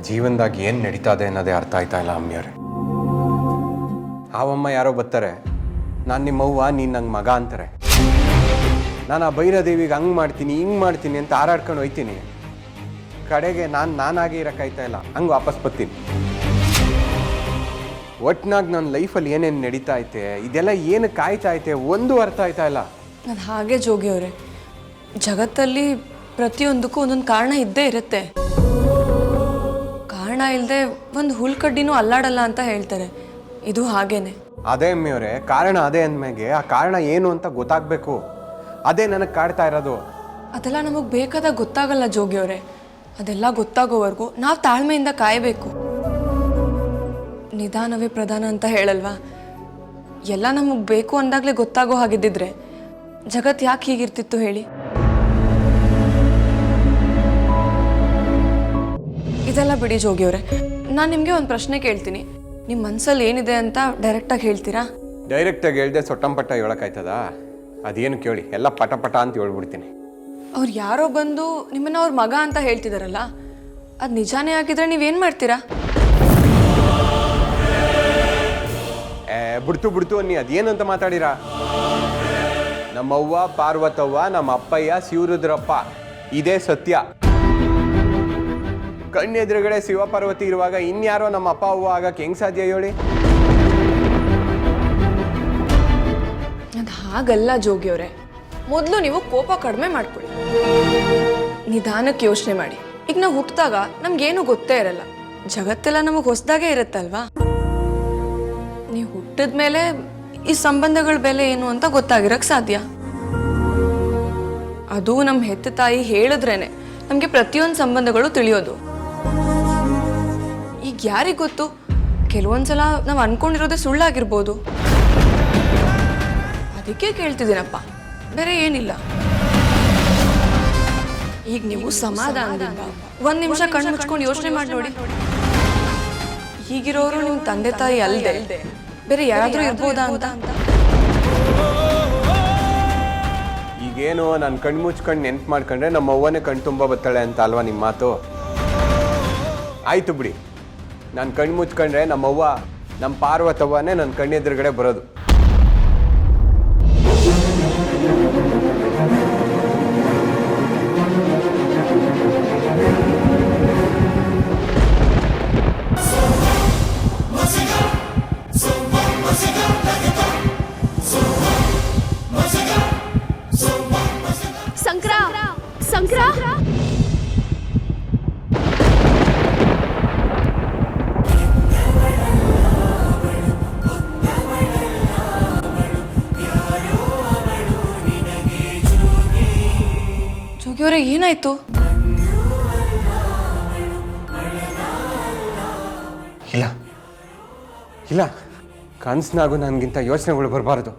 ಜೀವನದಾಗ ಏನು ನಡೀತಾ ಇದೆ ಅನ್ನೋದೇ ಅರ್ಥ ಆಯ್ತಾ ಇಲ್ಲ ಅಮ್ಮಿಯವ್ರೆ. ಆವಮ್ಮ ಯಾರೋ ಬರ್ತಾರೆ, ನಾನು ನಿಮ್ಮವ್ವ, ನೀನು ನಂಗೆ ಮಗ ಅಂತಾರೆ. ನಾನು ಆ ಭೈರದೇವಿಗೆ ಹಂಗೆ ಮಾಡ್ತೀನಿ ಹಿಂಗೆ ಮಾಡ್ತೀನಿ ಅಂತ ಹಾರಾಡ್ಕೊಂಡು ಹೋಯ್ತೀನಿ. ಕಡೆಗೆ ನಾನಾಗೆ ಇರೋಕ್ಕಾಯ್ತಾ ಇಲ್ಲ, ಹಂಗೆ ವಾಪಸ್ ಬರ್ತೀನಿ. ಒಟ್ನಾಗ ನನ್ನ ಲೈಫಲ್ಲಿ ಏನೇನು ನಡೀತಾ ಐತೆ, ಇದೆಲ್ಲ ಏನು ಕಾಯ್ತಾ ಐತೆ ಒಂದು ಅರ್ಥ ಆಯ್ತಾ ಇಲ್ಲ. ಅದು ಹಾಗೆ ಜೋಗಿ ಅವರೇ, ಜಗತ್ತಲ್ಲಿ ಪ್ರತಿಯೊಂದಕ್ಕೂ ಒಂದೊಂದು ಕಾರಣ ಇದ್ದೇ ಇರುತ್ತೆ. ಕಾರಣ ಇಲ್ಲದೆ ಒಂದು ಹುಲ್ಕಡ್ಡಿನೂ ಅಲ್ಲಾಡಲ್ಲ ಅಂತ ಹೇಳ್ತಾರೆ. ಇದು ಹಾಗೇನೆ. ಅದೇ ಅಮ್ಮಿಯವರೇ, ಕಾರಣ ಅದೇ ಅಂದಮೇಲೆ ಆ ಕಾರಣ ಏನು ಅಂತ ಗೊತ್ತಾಗಬೇಕು. ಅದೇ ನನಗೆ ಕಾಡ್ತಾ ಇರೋದು. ಅದೆಲ್ಲ ನಮಗೆ ಬೇಕಾದಾಗ ಗೊತ್ತಾಗಲ್ಲ ಜೋಗಿ ಅವರೇ. ಅದೆಲ್ಲ ಗೊತ್ತಾಗೋವರೆಗೂ ನಾವು ತಾಳ್ಮೆಯಿಂದ ಕಾಯಬೇಕು. ನಿಧಾನವೇ ಪ್ರಧಾನ ಅಂತ ಹೇಳಲ್ವಾ? ಎಲ್ಲ ನಮಗೆ ಬೇಕು ಅಂದಾಗಲೇ ಗೊತ್ತಾಗೋ ಹಾಗಿದ್ದಿದ್ರೆ ಜಗತ್ತು ಯಾಕೆ ಹೀಗಿರ್ತಿತ್ತು ಹೇಳಿ? ಇದೆಲ್ಲ ಬಿಡಿ ಜೋಗಿಯವರೇ, ನಾನು ನಿಮಗೆ ಒಂದು ಪ್ರಶ್ನೆ ಕೇಳ್ತೀನಿ. ನಿಮ್ಮ ಮನಸ್ಸಲ್ಲಿ ಏನಿದೆ ಅಂತ ಡೈರೆಕ್ಟಾಗಿ ಹೇಳ್ತೀರಾ? ಡೈರೆಕ್ಟಾಗಿ ಹೇಳ್ದೆ ಸೊಟ್ಟಂಪಟ್ಟ ಹೇಳೋಕ್ಕಾಯ್ತದ? ಅದೇನು ಕೇಳಿ, ಎಲ್ಲ ಪಟ ಅಂತ ಹೇಳ್ಬಿಡ್ತೀನಿ. ಅವ್ರು ಯಾರೋ ಬಂದು ನಿಮ್ಮನ್ನ ಅವ್ರ ಮಗ ಅಂತ ಹೇಳ್ತಿದಾರಲ್ಲ, ಅದು ನಿಜಾನೇ ಆಗಿದ್ರೆ ನೀವೇನು ಮಾಡ್ತೀರಾ? ಬಿಡ್ತು ಅನ್ನಿ, ಅದೇನು ಅಂತ ಮಾತಾಡಿರಾ? ನಮ್ಮವ್ವ ಪಾರ್ವತವ್ವ, ನಮ್ಮ ಅಪ್ಪಯ್ಯ ಶಿವರುದ್ರಪ್ಪ, ಇದೇ ಸತ್ಯ. ಕಣ್ಣೆದುರುಗಡೆ ಶಿವಪಾರ್ವತಿ ಇರುವಾಗ ಇನ್ಯಾರೋ ನಮ್ಮ ಅಪ್ಪ ಅವ್ವ ಆಗಕ್ಕೆ ಹೆಂಗ್ ಸಾಧ್ಯ ಹೇಳಿ? ಅದು ಹಾಗಲ್ಲ ಜೋಗಿಯವರೇ. ಮೊದಲು ನೀವು ಕೋಪ ಕಡಿಮೆ ಮಾಡ್ಕೊಳ್ಳಿ, ನಿಧಾನಕ್ಕೆ ಯೋಚನೆ ಮಾಡಿ. ಈಗ ನಾವು ಹುಟ್ಟಿದಾಗ ನಮ್ಗೇನು ಗೊತ್ತೇ ಇರಲ್ಲ, ಜಗತ್ತೆಲ್ಲ ನಮಗೆ ಹೊಸದಾಗೇ ಇರುತ್ತಲ್ವಾ? ನೀವು ಹುಟ್ಟಿದ ಮೇಲೆ ಈ ಸಂಬಂಧಗಳ ಬೆಲೆ ಏನು ಅಂತ ಗೊತ್ತಾಗಿರಕ್ಕೆ ಸಾಧ್ಯ. ಅದು ನಮ್ಮ ಹೆತ್ತ ತಾಯಿ ಹೇಳಿದ್ರೇನೆ ನಮಗೆ ಪ್ರತಿಯೊಂದು ಸಂಬಂಧಗಳು ತಿಳಿಯೋದು. ಈಗ ಯಾರಿಗೆ ಗೊತ್ತು, ಕೆಲವೊಂದ್ಸಲ ನಾವು ಅನ್ಕೊಂಡಿರೋದೇ ಸುಳ್ಳಾಗಿರ್ಬೋದು. ಅದಕ್ಕೆ ಕೇಳ್ತಿದ್ದೀನಪ್ಪ, ಬೇರೆ ಏನಿಲ್ಲ. ಈಗ ನೀವು ಸಮಾಧಾನದಿಂದ ಒಂದು ನಿಮಿಷ ಕಣ್ಣು ಮುಚ್ಕೊಂಡು ಯೋಚನೆ ಮಾಡಿ ನೋಡಿ. ಹೀಗಿರೋರು ನಿಮ್ಮ ತಂದೆ ತಾಯಿ ಅಲ್ಲದೆ ಬೇರೆ ಯಾರಾದ್ರೂ ಇರ್ಬೋದಾ ಅಂತ. ಈಗೇನು ನಾನು ಕಣ್ಣು ಮುಚ್ಕೊಂಡು ನೆನ್ಪು ಮಾಡ್ಕೊಂಡ್ರೆ ನಮ್ಮ ಅವ್ವನೇ ಕಣ್ಣು ತುಂಬ ಬತ್ತಾಳೆ ಅಂತ ಅಲ್ವಾ ನಿಮ್ಮ ಮಾತು? ಆಯ್ತು ಬಿಡಿ, ನಾನು ಕಣ್ಣು ಮುಚ್ಕೊಂಡ್ರೆ ನಮ್ಮವ್ವ, ನಮ್ಮ ಪಾರ್ವತವ್ವನೇ ನನ್ನ ಕಣ್ಣೆದುರುಗಡೆ ಬರೋದು. ಜೋಗಿಯವರೇ, ಏನಾಯ್ತು? ಇಲ್ಲ, ಕನಸ್ನಾಗೂ ನನಗಿಂತ ಯೋಚನೆಗಳು ಬರಬಾರ್ದು.